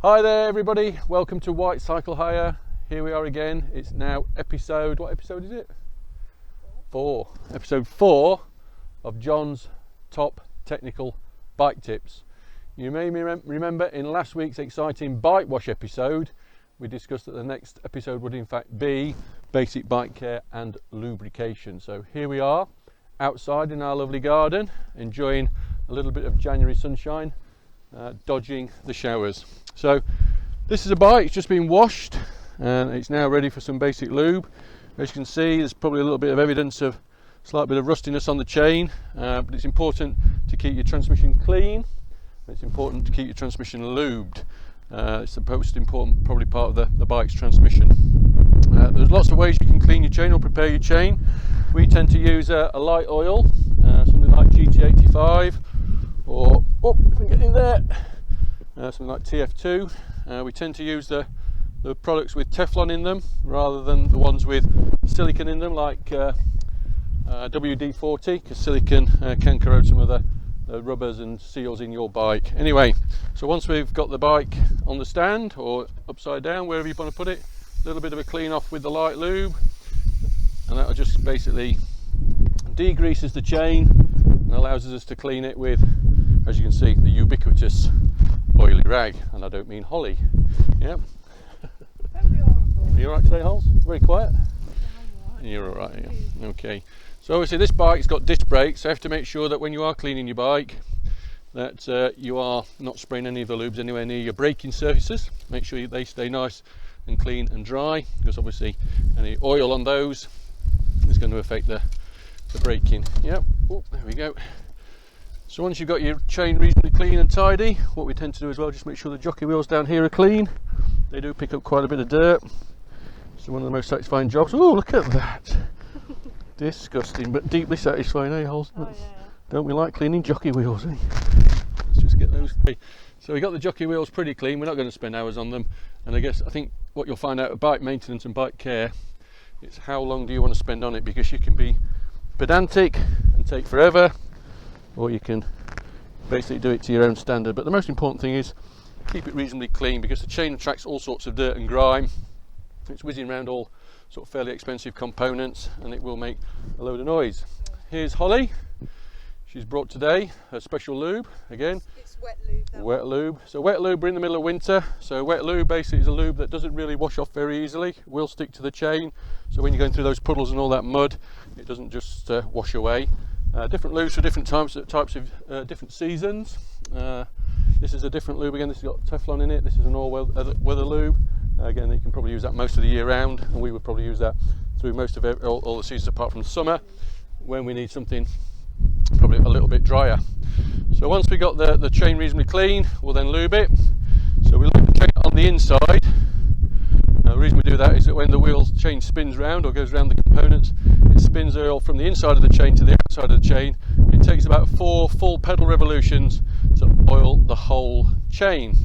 Hi there everybody, welcome to Wight Cycle Hire. Here we are again. It's now what episode is it? 4. Episode 4 of John's top technical bike tips. You may remember in last week's exciting bike wash episode, we discussed that the next episode would in fact be basic bike care and lubrication. So here we are outside in our lovely garden, enjoying a little bit of January sunshine, dodging the showers. So this is a bike, it's just been washed and it's now ready for some basic lube. As you can see, there's probably a little bit of evidence of slight bit of rustiness on the chain, but it's important to keep your transmission clean. It's important to keep your transmission lubed. It's the most important probably part of the bike's transmission. There's lots of ways you can clean your chain or prepare your chain. We tend to use a light oil, something like GT85 or, if we get in there, something like TF2. We tend to use the products with Teflon in them rather than the ones with silicon in them, like WD-40, because silicon can corrode some of the rubbers and seals in your bike. Anyway, so once we've got the bike on the stand or upside down, wherever you want to put it, a little bit of a clean off with the light lube, and that'll just basically degreases the chain and allows us to clean it with, as you can see, the ubiquitous oily rag, and I don't mean Holly. Yeah. Are you alright today, Hols? Very quiet? Yeah, you're alright, yeah. Okay. So obviously this bike's got disc brakes, so you have to make sure that when you are cleaning your bike that you are not spraying any of the lubes anywhere near your braking surfaces. Make sure they stay nice and clean and dry, because obviously any oil on those is going to affect the braking. Yep. Oh, there we go. So once you've got your chain reasonably clean and tidy, what we tend to do as well, just make sure the jockey wheels down here are clean. They do pick up quite a bit of dirt. So one of the most satisfying jobs. Oh, look at that. Disgusting, but deeply satisfying, eh, Hols? Oh, yeah. Don't we like cleaning jockey wheels, eh? Let's just get those. So we got the jockey wheels pretty clean. We're not going to spend hours on them. And I think what you'll find out about bike maintenance and bike care is how long do you want to spend on it, because you can be pedantic and take forever, or you can basically do it to your own standard. But the most important thing is keep it reasonably clean, because the chain attracts all sorts of dirt and grime. It's whizzing around all sort of fairly expensive components, and it will make a load of noise. Here's Holly. She's brought today her special lube again. It's wet lube. Wet lube. So wet lube, we're in the middle of winter, so wet lube basically is a lube that doesn't really wash off very easily. It will stick to the chain, so when you're going through those puddles and all that mud, it doesn't just wash away. Different lubes for different types of different seasons. This is a different lube again. This has got Teflon in it. This is an all-weather lube. Again, you can probably use that most of the year round, and we would probably use that through most of all the seasons apart from summer, when we need something probably a little bit drier. So once we got the chain reasonably clean, we'll then lube it. So we lube the chain on the inside. Now, the reason we do that is that when the chain spins round or goes around the components, it spins oil from the inside of the chain to the outside of the chain. It takes about 4 full pedal revolutions to oil the whole chain.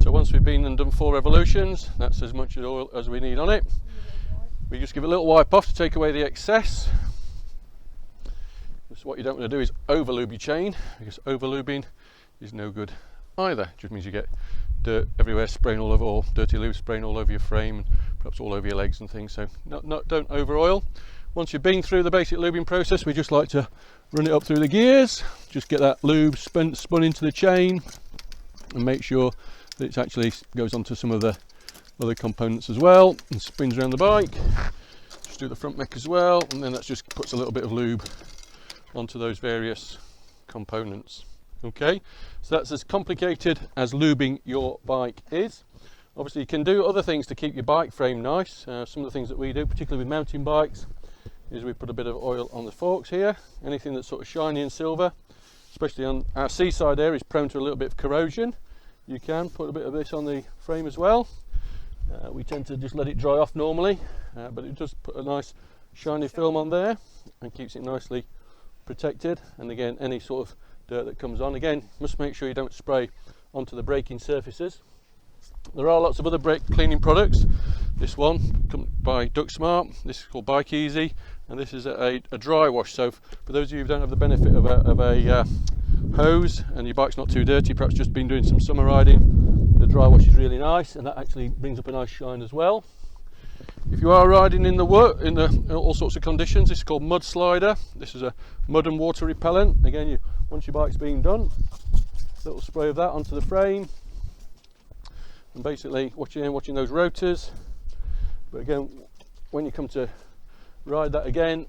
So once we've been and done 4 revolutions, that's as much oil as we need on it. We just give it a little wipe off to take away the excess. So what you don't want to do is over lube your chain, because over lubing is no good either. It just means you get dirt everywhere spraying all over, or dirty lube spraying all over your frame and perhaps all over your legs and things. So don't over oil. Once you've been through the basic lubing process, we just like to run it up through the gears, just get that lube spun into the chain, and make sure that it actually goes onto some of the other components as well and spins around the bike. Just do the front mech as well, and then that just puts a little bit of lube onto those various components. Okay, so that's as complicated as lubing your bike is. Obviously you can do other things to keep your bike frame nice. Some of the things that we do, particularly with mountain bikes, is we put a bit of oil on the forks here. Anything that's sort of shiny and silver, especially on our seaside area, is prone to a little bit of corrosion. You can put a bit of this on the frame as well. We tend to just let it dry off normally, but it does put a nice shiny film on there and keeps it nicely protected. And again, any sort of dirt that comes on, again, must make sure you don't spray onto the braking surfaces. There are lots of other brake cleaning products. This one by Duck Smart, this is called Bike Easy, and this is a dry wash. So for those of you who don't have the benefit of a hose and your bike's not too dirty, perhaps just been doing some summer riding, the dry wash is really nice, and that actually brings up a nice shine as well. If you are riding in all sorts of conditions, this is called mud slider. This is a mud and water repellent. Again, once your bike's been done, a little spray of that onto the frame, and basically watching those rotors. But again, when you come to ride that again,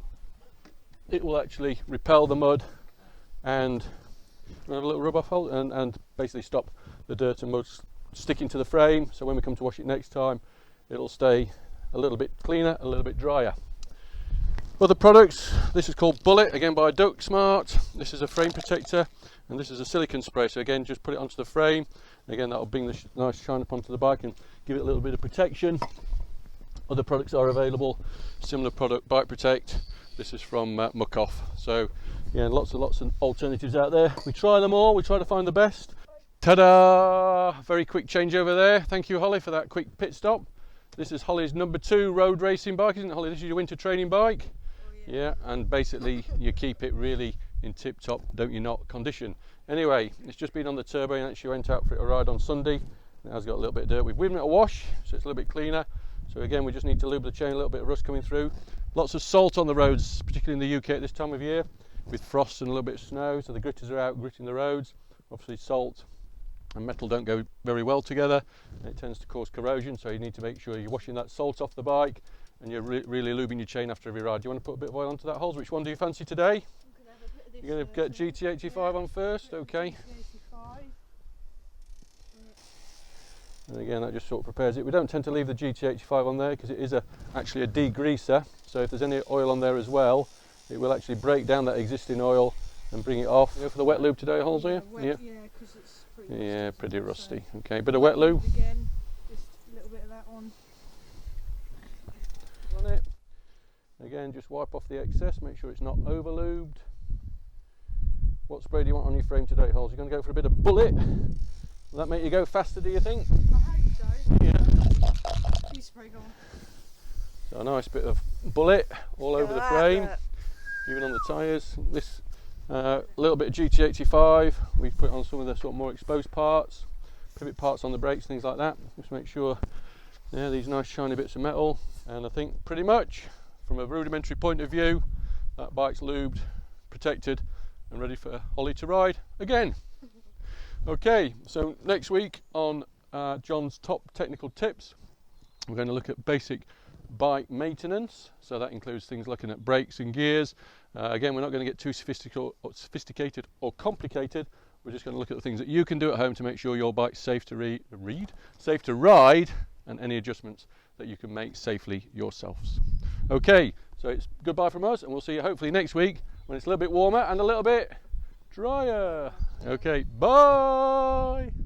it will actually repel the mud and have a little rub off hold and basically stop the dirt and mud sticking to the frame. So when we come to wash it next time, it'll stay a little bit cleaner, a little bit drier. Other products, this is called Bullet, again by Duck Smart. This is a frame protector, and this is a silicone spray. So again, just put it onto the frame. Again, that'll bring the nice shine up onto the bike and give it a little bit of protection. Other products are available, similar product, Bike Protect. This is from Muck Off. So yeah, lots of alternatives out there. We try them all, we try to find the best. Ta-da! Very quick changeover there. Thank you, Holly, for that quick pit stop. This is Holly's number 2 road racing bike, isn't it, Holly? This is your winter training bike. Oh, yeah, and basically you keep it really in tip-top, don't you not, condition. Anyway, it's just been on the turbo and actually went out for a ride on Sunday. It has got a little bit of dirt. We've given it a wash, so it's a little bit cleaner. So again, we just need to lube the chain, a little bit of rust coming through. Lots of salt on the roads, particularly in the UK at this time of year, with frost and a little bit of snow, so the gritters are out gritting the roads. Obviously salt and metal don't go very well together, and it tends to cause corrosion, so you need to make sure you're washing that salt off the bike and you're really lubing your chain after every ride. Do you want to put a bit of oil onto that, Holes? Which one do you fancy today? You're going to get GT85 on first, okay. And again, that just sort of prepares it. We don't tend to leave the GT85 on there because it is actually a degreaser, so if there's any oil on there as well, it will actually break down that existing oil and bring it off. You go for the wet lube today, Holes, are you? Yeah, because it's pretty rusty. Yeah, pretty rusty. So okay, bit of wet lube. Again, just a little bit of that on it. Again, just wipe off the excess, make sure it's not over lubed. What spray do you want on your frame today, Holes? You're going to go for a bit of Bullet. Will that make you go faster, do you think? I hope so. Yeah. You spray on. So a nice bit of Bullet all over the frame, even on the tyres. This little bit of GT85, we've put on some of the sort of more exposed parts, pivot parts on the brakes, things like that. Just make sure, yeah, these nice shiny bits of metal. And I think pretty much, from a rudimentary point of view, that bike's lubed, protected, and ready for Holly to ride again. Okay, so next week on John's top technical tips, we're going to look at basic bike maintenance. So that includes things looking at brakes and gears. Again, we're not going to get too sophisticated or complicated. We're just going to look at the things that you can do at home to make sure your bike's safe to safe to ride, and any adjustments that you can make safely yourselves. Okay, so it's goodbye from us, and we'll see you hopefully next week when it's a little bit warmer and a little bit drier. Okay, bye.